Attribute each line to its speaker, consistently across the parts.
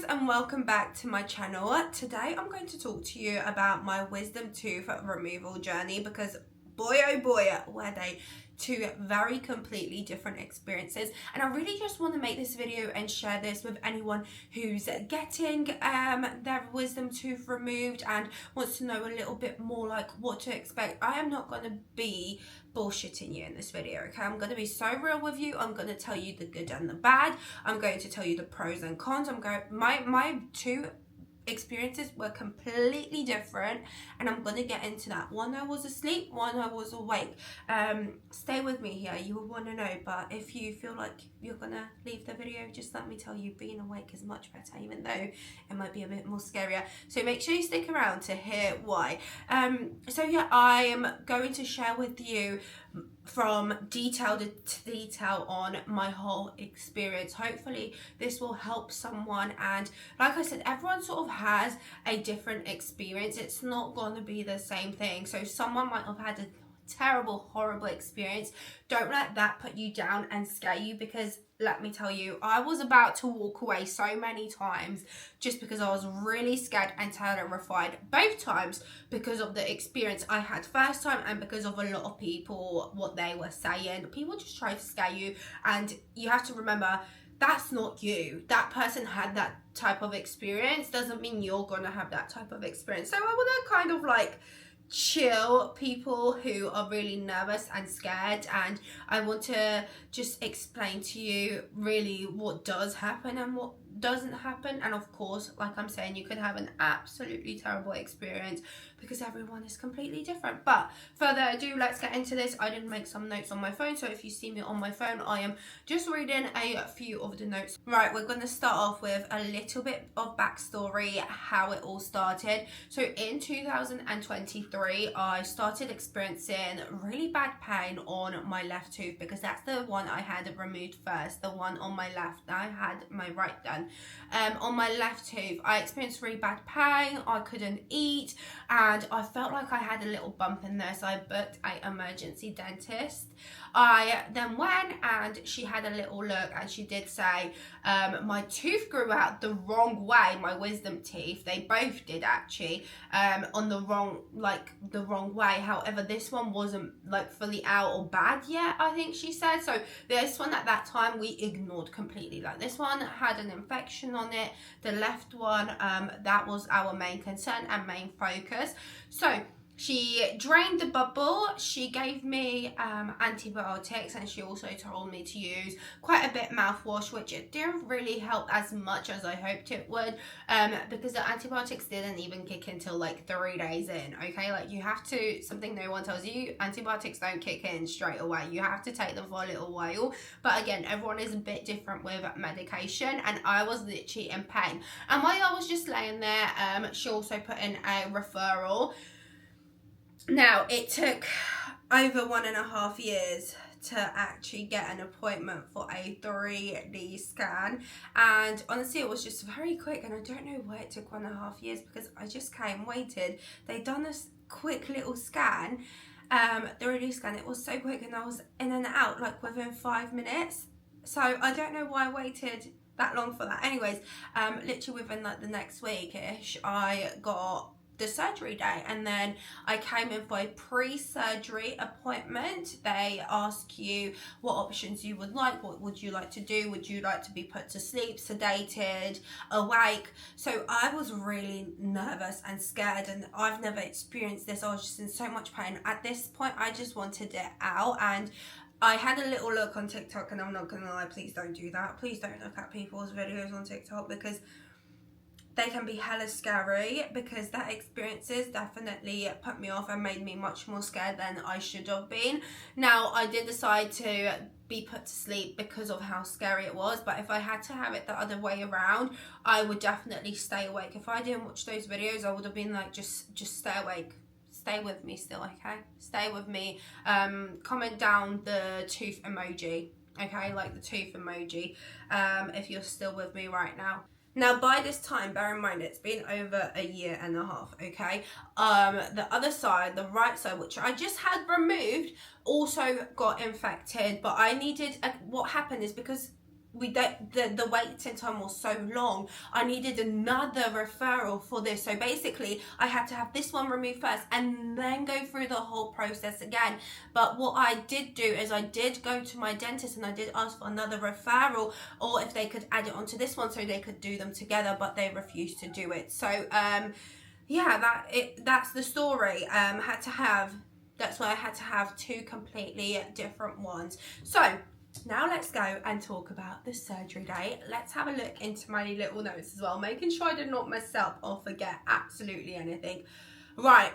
Speaker 1: guys, and welcome back to my channel. Today I'm going to talk to you about my wisdom tooth removal journey, because boy oh boy were they two very completely different experiences, and I really just want to make this video and share this with anyone who's getting their wisdom tooth removed and wants to know a little bit more like what to expect. I am not going to be bullshitting you in this video, okay? I'm going to be so real with you. I'm going to tell you the good and the bad. I'm going to tell you the pros and cons. My two experiences were completely different, and I'm gonna get into that. One I was asleep, one I was awake. Stay with me here, you will want to know, but if you feel like you're gonna leave the video, just let me tell you, being awake is much better, even though it might be a bit more scarier. So make sure you stick around to hear why. So yeah, I'm going to share with you from detail to detail on my whole experience. Hopefully this will help someone, and like I said, everyone sort of has a different experience. It's not going to be the same thing. So someone might have had a terrible, horrible experience. Don't let that put you down and scare you, because let me tell you, I was about to walk away so many times just because I was really scared and terrified, both times because of the experience I had first time and because of a lot of people, what they were saying. People just try to scare you, and you have to remember, that's not you. That person had that type of experience, doesn't mean you're gonna have that type of experience. So I want to kind of like chill people who are really nervous and scared, and I want to just explain to you really what does happen and what doesn't happen. And of course, like I'm saying, you could have an absolutely terrible experience because everyone is completely different. But further ado, let's get into this. I did make some notes on my phone, so if you see me on my phone, I am just reading a few of the notes. Right, we're going to start off with a little bit of backstory, how it all started. So in 2023, I started experiencing really bad pain on my left tooth, because that's the one I had removed first, the one on my left. I had my right done. On my left tooth, I experienced really bad pain. I couldn't eat, and I felt like I had a little bump in there, so I booked an emergency dentist. I then went, and she had a little look, and she did say my tooth grew out the wrong way. My wisdom teeth, they both did actually, on the wrong way. However, this one wasn't like fully out or bad yet, I think she said. So this one at that time we ignored completely. Like, this one had an infection on it. The left one, that was our main concern and main focus. So she drained the bubble, she gave me antibiotics, and she also told me to use quite a bit mouthwash, which it didn't really help as much as I hoped it would, because the antibiotics didn't even kick in till like 3 days in, okay? Like, you have to, something no one tells you, antibiotics don't kick in straight away. You have to take them for a little while. But again, everyone is a bit different with medication, and I was literally in pain. And while I was just laying there, she also put in a referral. Now, it took over 1.5 years to actually get an appointment for a 3D scan, and honestly it was just very quick, and I don't know why it took 1.5 years, because I just came, waited, they'd done this quick little scan, 3D scan. It was so quick, and I was in and out like within 5 minutes, so I don't know why I waited that long for that. Anyways, literally within like the next week-ish, I got the surgery day, and then I came in for a pre-surgery appointment. They ask you what options you would like. What would you like to do? Would you like to be put to sleep, sedated, awake? So I was really nervous and scared, and I've never experienced this. I was just in so much pain. At this point, I just wanted it out, and I had a little look on TikTok, and I'm not gonna lie, please don't do that. Please don't look at people's videos on TikTok, because they can be hella scary, because that experiences definitely put me off and made me much more scared than I should have been. Now, I did decide to be put to sleep because of how scary it was, but if I had to have it the other way around, I would definitely stay awake. If I didn't watch those videos, I would have been like, just stay awake. Stay with me still, okay? Stay with me. Comment down the tooth emoji, okay? Like the tooth emoji, if you're still with me right now. Now, by this time, bear in mind, it's been over 1.5 years, okay? The other side, the right side, which I just had removed, also got infected, but I needed, what happened is, because the waiting time was so long. I needed another referral for this. So basically I had to have this one removed first and then go through the whole process again. But what I did do is I did go to my dentist and I did ask for another referral, or if they could add it onto this one so they could do them together, but they refused to do it. So yeah, that's the story. That's why I had to have two completely different ones. So now let's go and talk about the surgery day. Let's have a look into my little notes as well, making sure I did not mess up or forget absolutely anything. Right,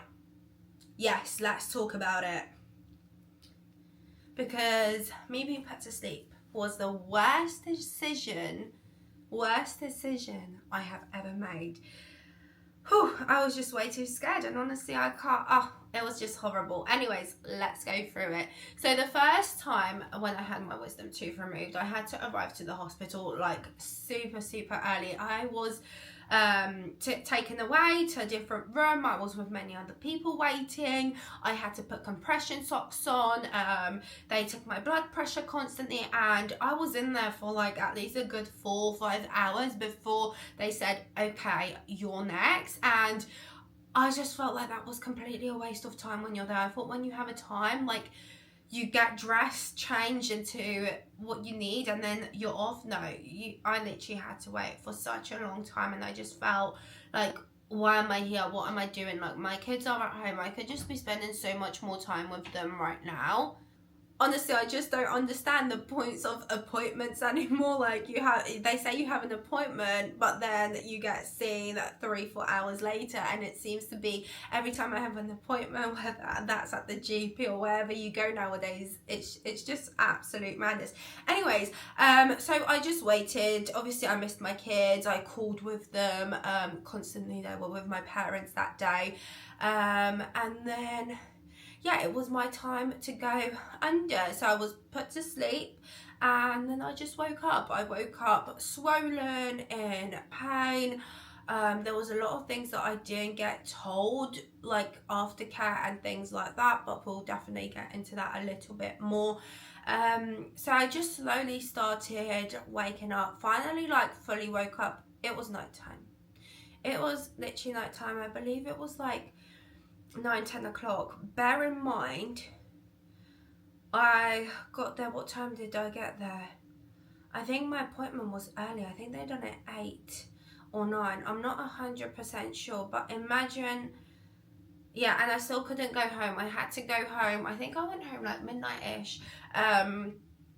Speaker 1: yes, let's talk about it. Because me being put to sleep was the worst decision I have ever made. Whew, I was just way too scared, and honestly I can't, it was just horrible. Anyways, let's go through it. So the first time when I had my wisdom tooth removed, I had to arrive to the hospital like super early. I was taken away to a different room. I was with many other people waiting. I had to put compression socks on. They took my blood pressure constantly, and I was in there for like at least a good 4 or 5 hours before they said, okay, you're next. And I just felt like that was completely a waste of time when you're there. I thought when you have a time, like, you get dressed, change into what you need, and then you're off. No, I literally had to wait for such a long time, and I just felt like, why am I here? What am I doing? Like, my kids are at home. I could just be spending so much more time with them right now. Honestly, I just don't understand the points of appointments anymore. Like, they say you have an appointment, but then you get seen 3-4 hours later, and it seems to be every time I have an appointment, whether that's at the GP or wherever you go nowadays, it's just absolute madness. Anyways, so I just waited. Obviously, I missed my kids. I called with them constantly. They were with my parents that day, and then yeah, it was my time to go under. So I was put to sleep, and then I just woke up. I woke up swollen, in pain. There was a lot of things that I didn't get told, like aftercare and things like that, but we'll definitely get into that a little bit more. So I just slowly started waking up. Finally, like, fully woke up. It was nighttime. It was literally nighttime. I believe it was like 9-10 o'clock. Bear in mind, I got there, what time did I get there? I think my appointment was early. I think they done it 8 or 9. I'm not 100% sure, but imagine, yeah, and I still couldn't go home. I had to go home. I think I went home like midnight-ish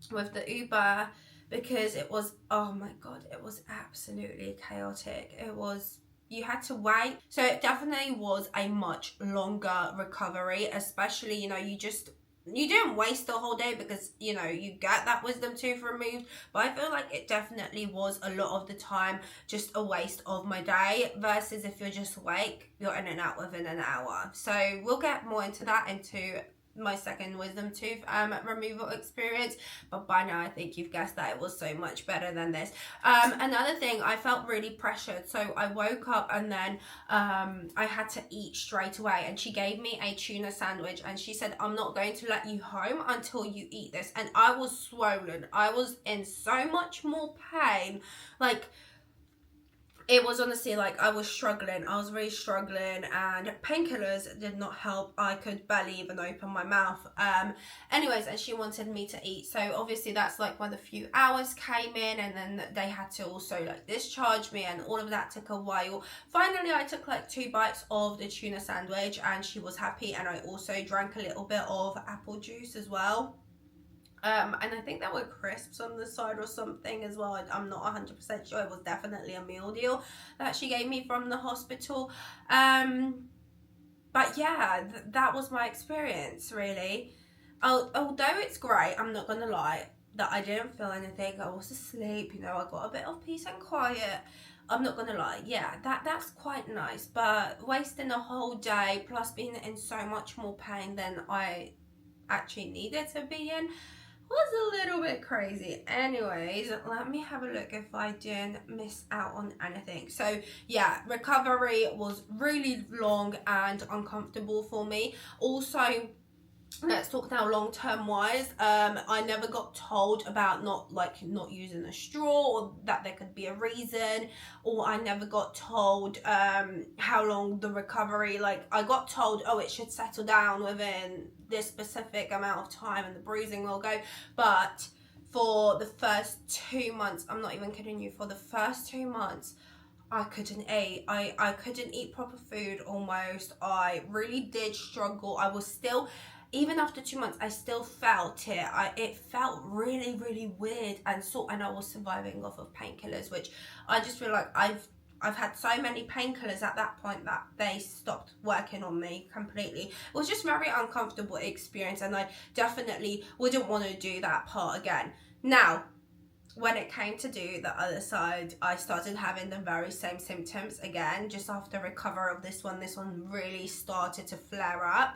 Speaker 1: with the Uber, because it was, oh my God, it was absolutely chaotic. You had to wait. So it definitely was a much longer recovery, especially, you didn't waste the whole day because, you get that wisdom tooth removed. But I feel like it definitely was a lot of the time just a waste of my day, versus if you're just awake, you're in and out within an hour. So we'll get more into that, into my second wisdom tooth removal experience, but by now I think you've guessed that it was so much better than this. Another thing, I felt really pressured. So I woke up, and then I had to eat straight away, and she gave me a tuna sandwich, and she said, I'm not going to let you home until you eat this. And I was swollen. I was in so much more pain. Like, it was honestly like I was struggling. I was really struggling, and painkillers did not help. I could barely even open my mouth. Anyways, and she wanted me to eat. So obviously that's like when the few hours came in, and then they had to also like discharge me, and all of that took a while. Finally, I took like 2 bites of the tuna sandwich, and she was happy. And I also drank a little bit of apple juice as well. And I think there were crisps on the side or something as well. I'm not 100% sure. It was definitely a meal deal that she gave me from the hospital. But yeah, that was my experience, really. Although it's great, I'm not gonna lie, that I didn't feel anything. I was asleep, I got a bit of peace and quiet. I'm not gonna lie, yeah, that's quite nice. But wasting a whole day, plus being in so much more pain than I actually needed to be in, was a little bit crazy. Anyways, let me have a look if I didn't miss out on anything. So yeah, recovery was really long and uncomfortable for me. Also, let's talk now long term wise. I never got told about not using a straw, or that there could be a reason, or I never got told how long the recovery, like I got told, oh, it should settle down within this specific amount of time and the bruising will go. But for the first 2 months, I'm not even kidding you, for the first 2 months I couldn't eat. I couldn't eat proper food almost. I really did struggle. I was still, even after 2 months, I still felt it. It felt really, really weird, and I was surviving off of painkillers, which I just feel like I've had so many painkillers at that point that they stopped working on me completely. It was just very uncomfortable experience, and I definitely wouldn't want to do that part again. Now, when it came to do the other side, I started having the very same symptoms again. Just after recover of this one really started to flare up.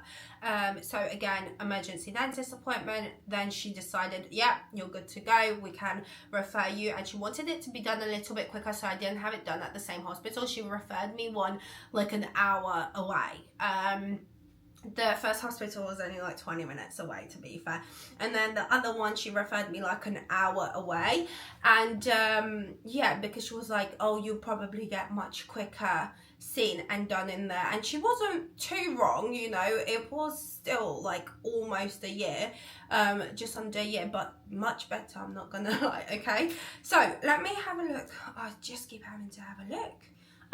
Speaker 1: So again, emergency dentist appointment. Then she decided, yeah, you're good to go, we can refer you. And she wanted it to be done a little bit quicker, so I didn't have it done at the same hospital. She referred me one like an hour away. The first hospital was only like 20 minutes away, to be fair, and then the other one she referred me like an hour away. And yeah, because she was like, oh, you'll probably get much quicker seen and done in there. And she wasn't too wrong, you know, it was still like almost a year, just under a year, but much better, I'm not gonna lie. Okay, so let me have a look. I just keep having to have a look.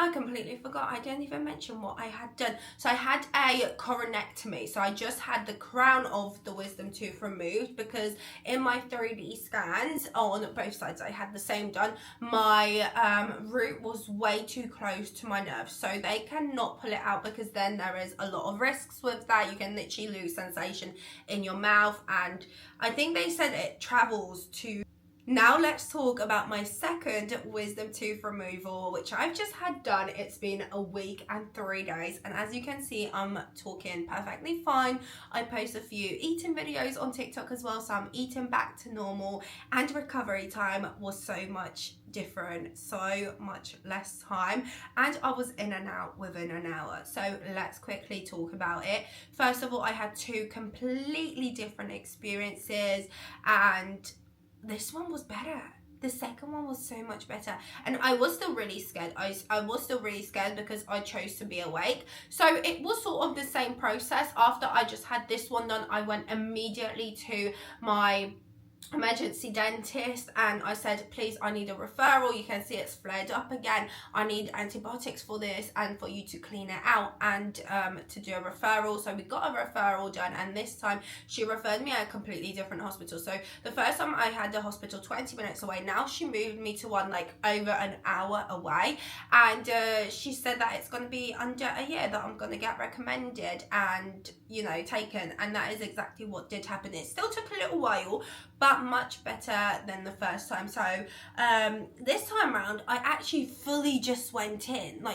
Speaker 1: I completely forgot. I didn't even mention what I had done. So I had a coronectomy. So I just had the crown of the wisdom tooth removed, because in my 3D scans on both sides, I had the same done. My root was way too close to my nerve, so they cannot pull it out, because then there is a lot of risks with that. You can literally lose sensation in your mouth, and I think they said it travels to. Now let's talk about my second wisdom tooth removal, which I've just had done. It's been a week and 3 days, and as you can see, I'm talking perfectly fine. I post a few eating videos on TikTok as well, so I'm eating back to normal, and recovery time was so much different, so much less time, and I was in and out within an hour. So let's quickly talk about it. First of all, I had 2 completely different experiences, and this one was better. The second one was so much better, and I was still really scared. I was still really scared because I chose to be awake. So it was sort of the same process. After I just had this one done, I went immediately to my emergency dentist, and I said, please, I need a referral. You can see it's flared up again. I need antibiotics for this and for you to clean it out, and to do a referral. So we got a referral done, and this time she referred me at a completely different hospital. So the first time I had the hospital 20 minutes away, now she moved me to one like over an hour away, and she said that it's going to be under a year that I'm going to get recommended and, you know, taken, and that is exactly what did happen. It still took a little while, but much better than the first time. So this time around, I actually fully just went in.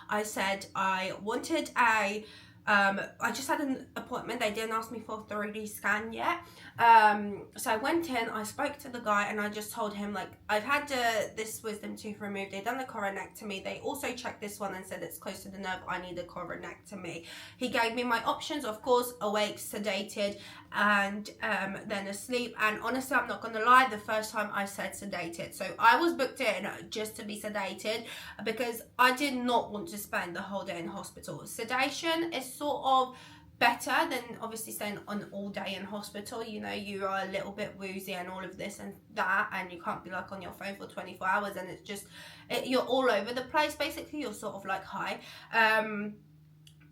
Speaker 1: I said I wanted a I just had an appointment. They didn't ask me for a 3D scan yet. So I went in, I spoke to the guy, and I just told him, like, I've had this wisdom tooth removed. They've done the coronectomy. They also checked this one and said it's close to the nerve. I need a coronectomy. He gave me my options, of course, awake, sedated, and then asleep. And honestly, I'm not going to lie, the first time I said sedated. So I was booked in just to be sedated, because I did not want to spend the whole day in hospital. Sedation is sort of better than obviously staying on all day in hospital. You know, you are a little bit woozy and all of this and that, and you can't be like on your phone for 24 hours, and it's just you're all over the place. Basically, you're sort of like high.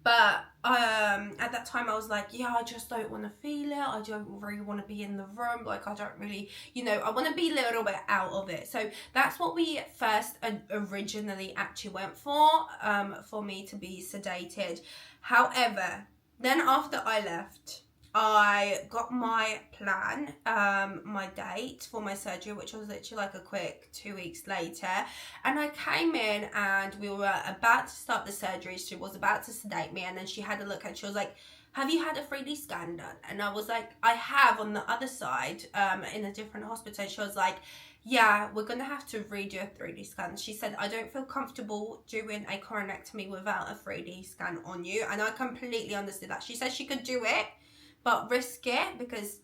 Speaker 1: But at that time I was like, yeah, I just don't want to feel it. I don't really want to be in the room. Like, I don't really, you know, I want to be a little bit out of it. So that's what we first originally actually went for me to be sedated. However, then after I left, I got my plan, my date for my surgery, which was literally like a quick 2 weeks later. And I came in and we were about to start the surgery. She was about to sedate me, and then she had a look and she was like, have you had a 3D scan done? And I was like, I have, on the other side, in a different hospital. She was like, yeah, we're going to have to redo a 3D scan. She said, I don't feel comfortable doing a coronectomy without a 3D scan on you. And I completely understood that. She said she could do it, but risk it because,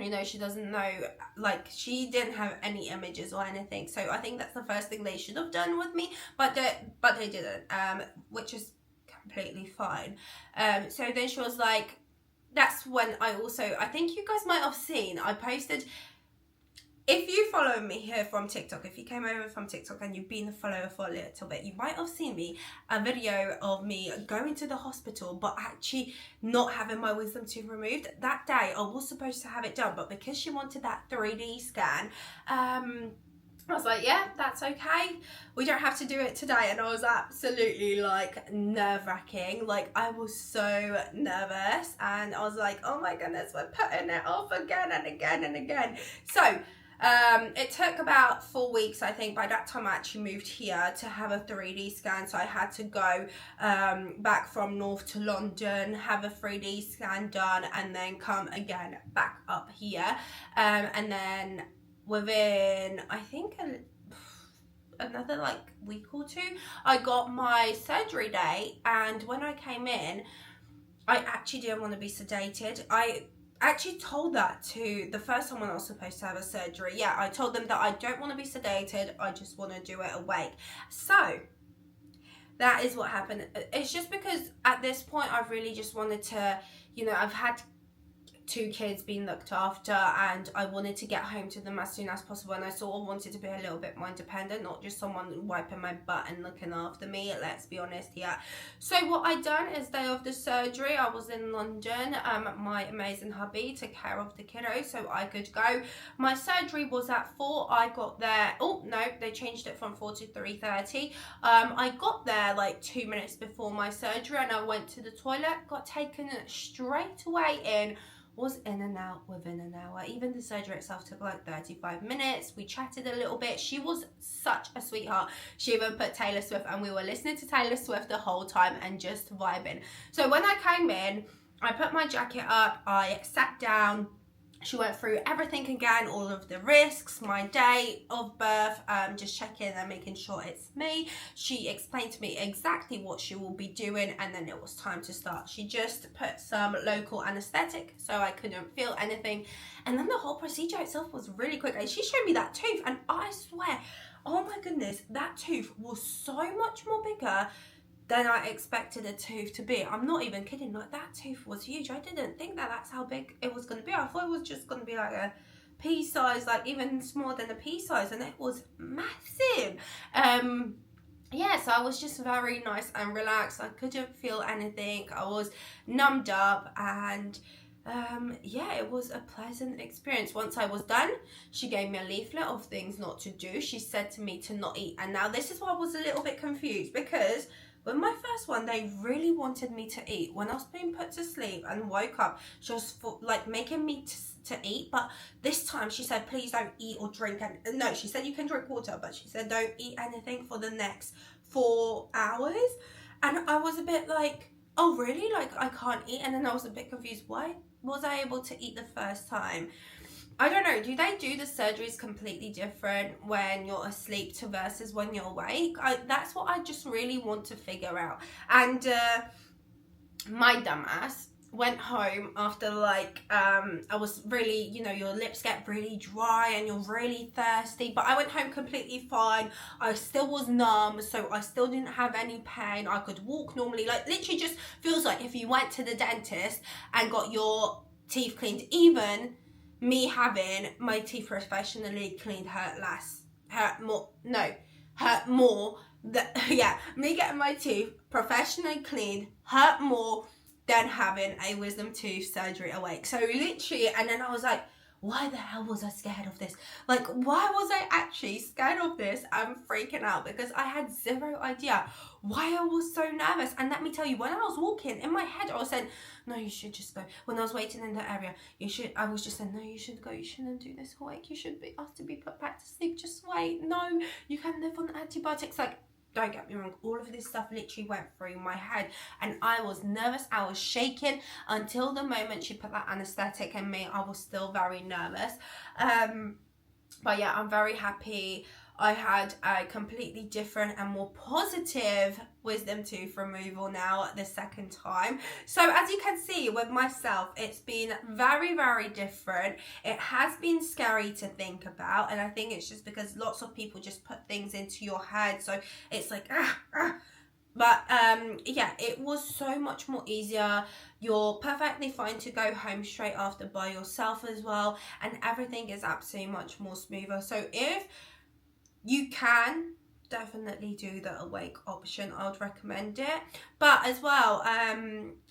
Speaker 1: you know, she doesn't know, like, she didn't have any images or anything. So I think that's the first thing they should have done with me, but they didn't, which is completely fine. So then she was like, that's when I think you guys might have seen, I posted, if you follow me here from TikTok, if you came over from TikTok and you've been a follower for a little bit, you might have seen a video of me going to the hospital but actually not having my wisdom tooth removed. That day I was supposed to have it done, but because she wanted that 3D scan, I was like, yeah, that's okay. We don't have to do it today. And I was absolutely like nerve-wracking. Like I was so nervous and I was like, oh my goodness, we're putting it off again and again and again. So it took about 4 weeks, I think. By that time I actually moved here to have a 3D scan. So I had to go back from North to London, have a 3D scan done, and then come again back up here. And then within, I think, another like week or two, I got my surgery date. And when I came in, I actually didn't want to be sedated. I actually told that to the first time when I was supposed to have a surgery. Yeah, I told them that I don't want to be sedated, I just want to do it awake. So that is what happened. It's just because at this point I really just wanted to, you know, I've had 2 kids being looked after and I wanted to get home to them as soon as possible, and I sort of wanted to be a little bit more independent, not just someone wiping my butt and looking after me, let's be honest here. So what I done is, day of the surgery, I was in London. My amazing hubby took care of the kiddo so I could go. My surgery was at 4. I got there, oh no, they changed it from 4 to 3:30. I got there like 2 minutes before my surgery and I went to the toilet, got taken straight away in, was in and out within an hour. Even the surgery itself took like 35 minutes. We chatted a little bit. She was such a sweetheart. She even put Taylor Swift and we were listening to Taylor Swift the whole time and just vibing. So when I came in, I put my jacket up, I sat down. She went through everything again, all of the risks, my date of birth, just checking and making sure it's me. She explained to me exactly what she will be doing, and then it was time to start. She just put some local anesthetic so I couldn't feel anything, and then the whole procedure itself was really quick. And she showed me that tooth, and I swear, oh my goodness, that tooth was so much more bigger than I expected a tooth to be. I'm not even kidding, like that tooth was huge. I didn't think that that's how big it was going to be. I thought it was just going to be like a pea size, like even smaller than a pea size, and it was massive. Yeah, so I was just very nice and relaxed. I couldn't feel anything. I was numbed up, and yeah, it was a pleasant experience. Once I was done, she gave me a leaflet of things not to do. She said to me to not eat, and now this is why I was a little bit confused, because with my first one, they really wanted me to eat. When I was being put to sleep and woke up, she was like making me to eat. But this time she said, please don't eat or drink. And no, she said you can drink water, but she said don't eat anything for the next 4 hours. And I was a bit like, oh really? Like I can't eat? And then I was a bit confused. Why was I able to eat the first time? I don't know, do they do the surgeries completely different when you're asleep to versus when you're awake? That's what I just really want to figure out. And my dumbass went home after like, I was really, you know, your lips get really dry and you're really thirsty. But I went home completely fine. I still was numb, so I still didn't have any pain. I could walk normally. Like literally just feels like if you went to the dentist and got your teeth cleaned. Even me having my teeth professionally cleaned hurt more. Yeah, me getting my teeth professionally cleaned hurt more than having a wisdom tooth surgery awake. So literally, and then I was like, why the hell was I scared of this? Like, why was I actually scared of this? I'm freaking out because I had zero idea why I was so nervous. And let me tell you, when I was walking in my head, I was saying, no, you should just go. When I was waiting in the area, I was just saying, no, you should go. You shouldn't do this awake. You should be asked to be put back to sleep. Just wait. No, you can live on antibiotics. Like, don't get me wrong, all of this stuff literally went through my head and I was nervous. I was shaking until the moment she put that anesthetic in me. I was still very nervous. But yeah, I'm very happy. I had a completely different and more positive wisdom tooth removal now the second time. So as you can see with myself, it's been very, very different. It has been scary to think about, and I think it's just because lots of people just put things into your head, so it's like But yeah, it was so much more easier. You're perfectly fine to go home straight after by yourself as well, and everything is absolutely much more smoother. So if you can, definitely do the awake option. I would recommend it. But as well,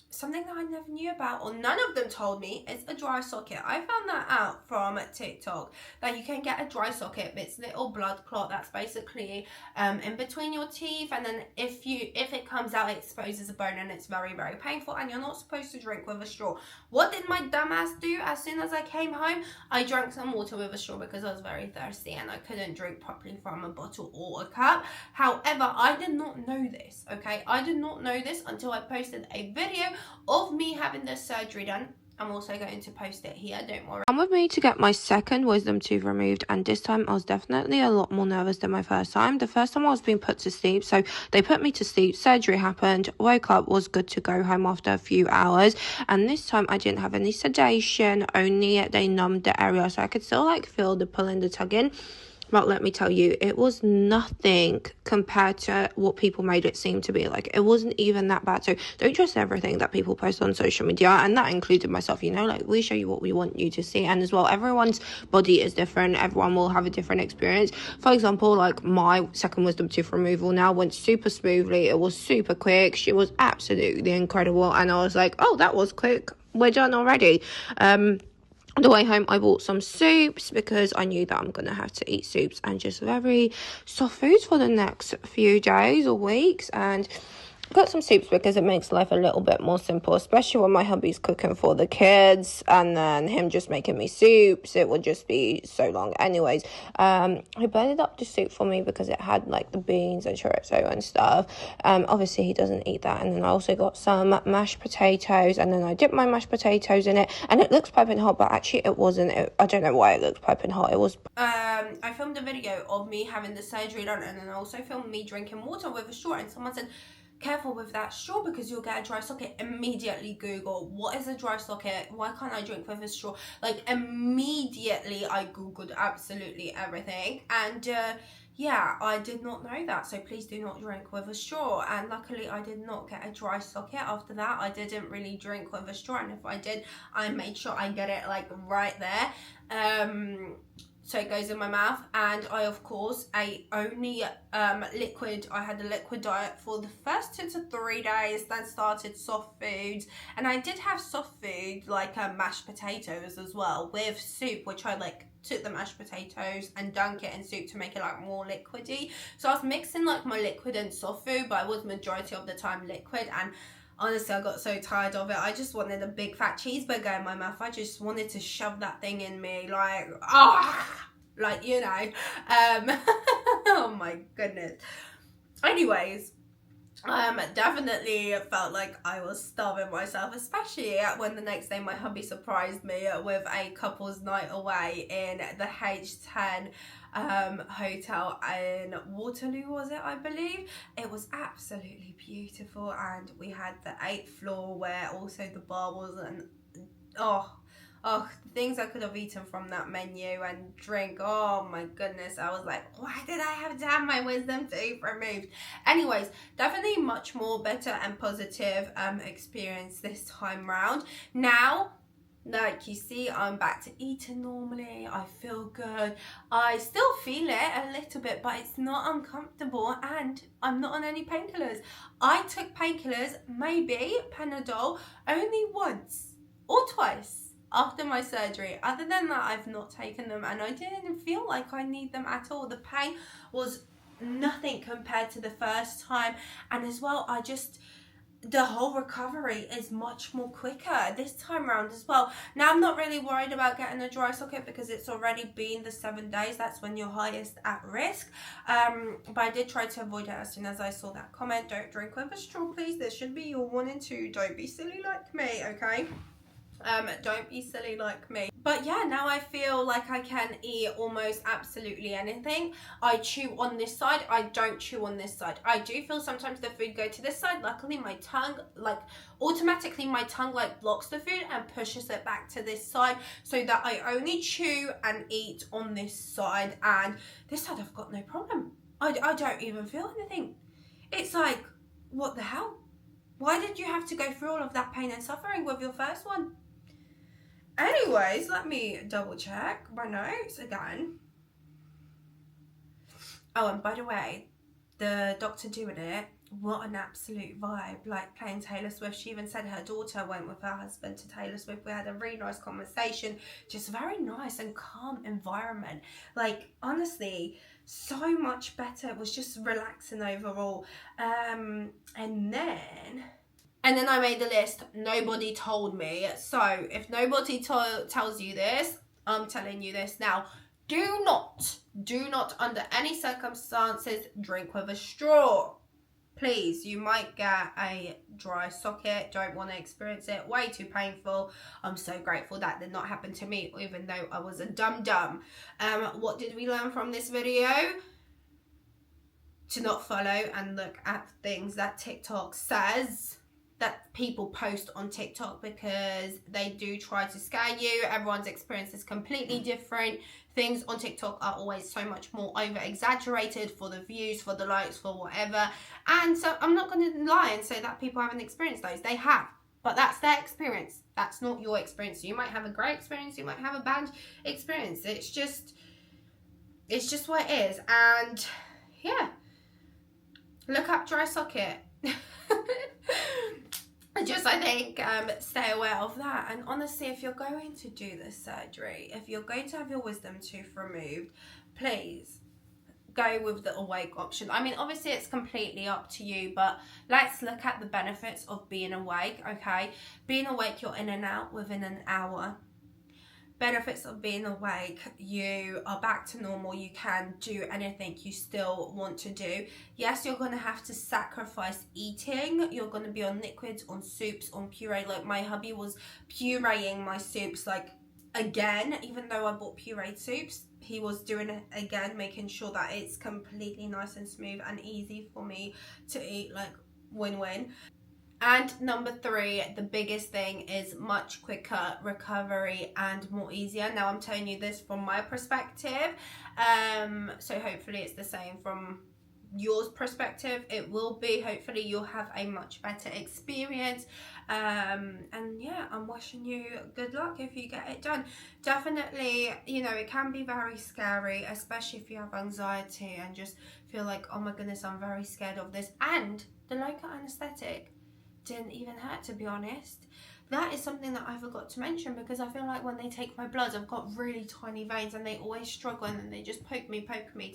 Speaker 1: something that I never knew about, or none of them told me, is a dry socket. I found that out from TikTok, that you can get a dry socket. It's a little blood clot that's basically in between your teeth, and then if it comes out, it exposes a bone, and it's very, very painful, and you're not supposed to drink with a straw. What did my dumbass do? As soon as I came home, I drank some water with a straw because I was very thirsty and I couldn't drink properly from a bottle or a cup. However, I did not know this, okay? I did not know this until I posted a video of me having this surgery done. I'm also going to post it here, don't worry.
Speaker 2: Come with me to get my second wisdom tooth removed, and this time I was definitely a lot more nervous than my first time. The first time I was being put to sleep, so they put me to sleep, surgery happened, woke up, was good to go home after a few hours, and this time I didn't have any sedation, only they numbed the area, so I could still like feel the pulling, the tugging. But let me tell you, it was nothing compared to what people made it seem to be. Like, it wasn't even that bad. So don't trust everything that people post on social media, and that included myself. You know, like, we show you what we want you to see. And as well, everyone's body is different. Everyone will have a different experience. For example, like, my second wisdom tooth removal now went super smoothly. It was super quick. She was absolutely incredible, and I was like, oh, that was quick, we're done already. On the way home, I bought some soups because I knew that I'm going to have to eat soups and just very soft foods for the next few days or weeks. And got some soups because it makes life a little bit more simple, especially when my hubby's cooking for the kids and then him just making me soups. It would just be so long. Anyways, he blended up the soup for me because it had like the beans and chorizo and stuff. Obviously he doesn't eat that. And then I also got some mashed potatoes, and then I dipped my mashed potatoes in it, and it looks piping hot, but actually it wasn't. I don't know why it looked piping hot. It was
Speaker 1: I filmed a video of me having the surgery done, and then I also filmed me drinking water with a straw, and someone said, careful with that straw because you'll get a dry socket. Immediately Google, what is a dry socket? Why can't I drink with a straw? Like, immediately I Googled absolutely everything, and yeah, I did not know that, so please do not drink with a straw. And luckily I did not get a dry socket after that. I didn't really drink with a straw, and if I did, I made sure I get it like right there. So it goes in my mouth, and I of course ate only liquid. I had a liquid diet for the first 2 to 3 days, then started soft foods, and I did have soft food like mashed potatoes as well with soup, which I like took the mashed potatoes and dunk it in soup to make it like more liquidy. So I was mixing like my liquid and soft food, but I was majority of the time liquid, and honestly, I got so tired of it. I just wanted a big fat cheeseburger in my mouth. I just wanted to shove that thing in me, like, like, you know. Oh my goodness. Anyways, definitely felt like I was starving myself, especially when the next day my hubby surprised me with a couple's night away in the H10 hotel in Waterloo, was it, I believe. It was absolutely beautiful, and we had the 8th floor where also the bar was, and the things I could have eaten from that menu and drink, oh my goodness. I was like, why did I have to have my wisdom tooth removed? Anyways, definitely much more better and positive experience this time round. Now, like you see, I'm back to eating normally. I feel good. I still feel it a little bit, but it's not uncomfortable, and I'm not on any painkillers. I took painkillers, maybe Panadol, only once or twice after my surgery. Other than that, I've not taken them, and I didn't feel like I need them at all. The pain was nothing compared to the first time, and as well, the whole recovery is much more quicker this time around as well. Now, I'm not really worried about getting a dry socket because it's already been the 7 days. That's when you're highest at risk. But I did try to avoid it as soon as I saw that comment. Don't drink with a straw, please. This should be your 1 and 2. Don't be silly like me, okay? Don't be silly like me. But yeah, now I feel like I can eat almost absolutely anything. I chew on this side, I don't chew on this side. I do feel sometimes the food go to this side. Luckily my tongue, like automatically my tongue like blocks the food and pushes it back to this side, so that I only chew and eat on this side, and this side I've got no problem. I don't even feel anything. It's like, what the hell? Why did you have to go through all of that pain and suffering with your first one? Anyways, let me double check my notes again. Oh, and by the way, the Doctor Doing It, what an absolute vibe, like playing Taylor Swift. She even said her daughter went with her husband to Taylor Swift. We had a really nice conversation, just very nice and calm environment. Like, honestly, so much better. It was just relaxing overall. And then I made the list, nobody told me. So if nobody tells you this, I'm telling you this now. Do not under any circumstances drink with a straw. Please, you might get a dry socket. Don't want to experience it. Way too painful. I'm so grateful that did not happen to me, even though I was a dum-dum. What did we learn from this video? To not follow and look at things that TikTok says, that people post on TikTok, because they do try to scare you. Everyone's experience is completely different. Things on TikTok are always so much more over exaggerated for the views, for the likes, for whatever. And so I'm not going to lie and say that people haven't experienced those. They have, but that's their experience. That's not your experience. You might have a great experience, you might have a bad experience. It's just what it is. And yeah, look up dry socket. I think stay aware of that. And honestly, if you're going to do this surgery, if you're going to have your wisdom tooth removed, please go with the awake option. I mean, obviously it's completely up to you, but let's look at the benefits of being awake. Okay, being awake, you're in and out within an hour. Benefits of being awake, you are back to normal. You can do anything you still want to do. Yes, you're going to have to sacrifice eating. You're going to be on liquids, on soups, on puree. Like my hubby was pureeing my soups, like again, even though I bought pureed soups, he was doing it again, making sure that it's completely nice and smooth and easy for me to eat, like win-win. And number 3, the biggest thing is much quicker recovery and more easier. Now I'm telling you this from my perspective, so hopefully it's the same from yours perspective. It will be. Hopefully you'll have a much better experience, and yeah, I'm wishing you good luck if you get it done. Definitely, you know, it can be very scary, especially if you have anxiety and just feel like, oh my goodness, I'm very scared of this. And the local anesthetic didn't even hurt, to be honest. That is something that I forgot to mention, because I feel like when they take my blood, I've got really tiny veins and they always struggle, and then they just poke me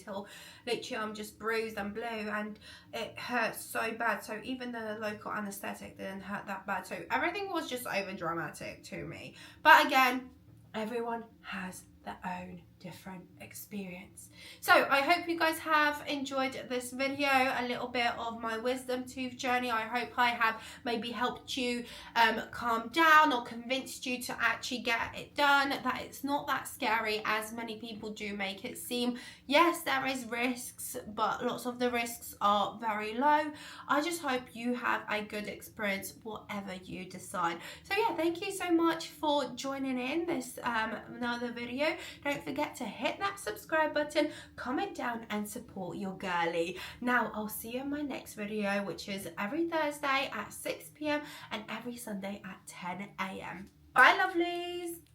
Speaker 1: till literally I'm just bruised and blue, and it hurts so bad. So even the local anesthetic didn't hurt that bad. So everything was just over dramatic to me. But again, everyone has their own different experience. So I hope you guys have enjoyed this video, a little bit of my wisdom tooth journey. I hope I have maybe helped you calm down, or convinced you to actually get it done, that it's not that scary as many people do make it seem. Yes, there is risks, but lots of the risks are very low. I just hope you have a good experience whatever you decide. So yeah, thank you so much for joining in this another video. Don't forget to hit that subscribe button, comment down and support your girly. Now I'll see you in my next video, which is every Thursday at 6 p.m. and every Sunday at 10 a.m. Bye lovelies.